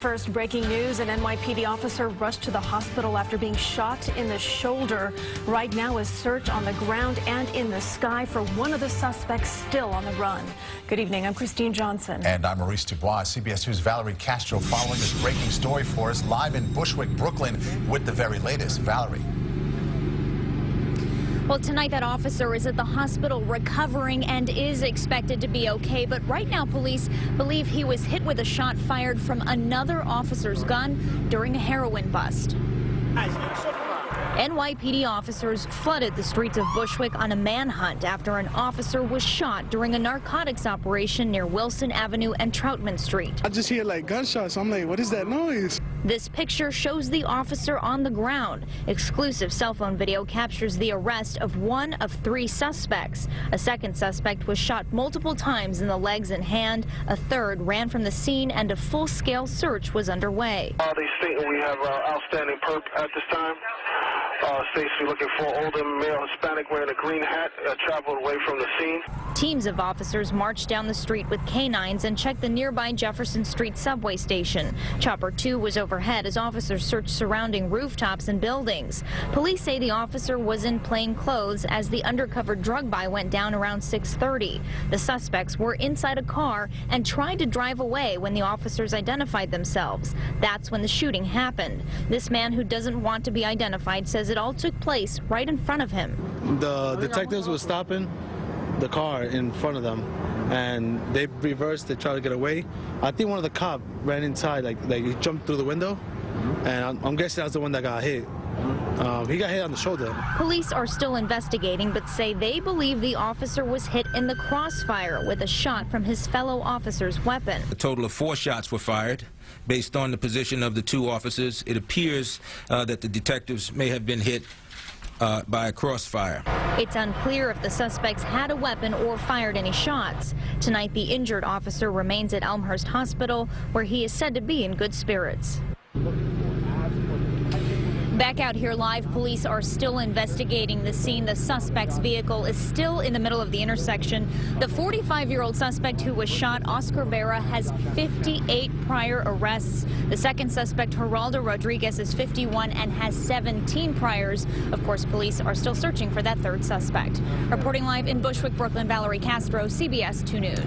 First breaking news, an NYPD officer rushed to the hospital after being shot in the shoulder. Right now, a search on the ground and in the sky for one of the suspects still on the run. Good evening, I'm Christine Johnson. And I'm Maurice Dubois. CBS News' Valerie Castro following this breaking story for us live in Bushwick, Brooklyn with the very latest. Valerie. Well, tonight that officer is at the hospital recovering and is expected to be okay. But right now, police believe he was hit with a shot fired from another officer's gun during a heroin bust. NYPD officers flooded the streets of Bushwick on a manhunt after an officer was shot during a narcotics operation near Wilson Avenue and Troutman Street. I just hear like gunshots. I'm like, what is that noise? This picture shows the officer on the ground. Exclusive cell phone video captures the arrest of one of 3 suspects. A second suspect was shot multiple times in the legs and hand. A third ran from the scene, and a full-scale search was underway. They state we have outstanding perp at this time. States we're looking for older male Hispanic wearing a green hat, traveled away from the scene. Teams of officers marched down the street with canines and checked the nearby Jefferson Street subway station. Chopper 2 was overhead as officers searched surrounding rooftops and buildings. Police say the officer was in plain clothes as the undercover drug buy went down around 6:30. The suspects were inside a car and tried to drive away when the officers identified themselves. That's when the shooting happened. This man, who doesn't want to be identified, says it all took place right in front of him. The detectives were stopping the car in front of them, and they reversed to try to get away. I think one of the cops ran inside, like he jumped through the window, and I'm guessing that's the one that got hit. He got hit on the shoulder. Police are still investigating, but say they believe the officer was hit in the crossfire with a shot from his fellow officer's weapon. A total of 4 shots were fired. Based on the position of the 2 officers, it appears that the detectives may have been hit by a crossfire. It's unclear if the suspects had a weapon or fired any shots. Tonight, the injured officer remains at Elmhurst Hospital, where he is said to be in good spirits. Back out here live, police are still investigating the scene. The suspect's vehicle is still in the middle of the intersection. The 45-year-old suspect who was shot, Oscar Vera, has 58 prior arrests. The second suspect, Geraldo Rodriguez, is 51 and has 17 priors. Of course, police are still searching for that third suspect. Reporting live in Bushwick, Brooklyn, Valerie Castro, CBS 2 News.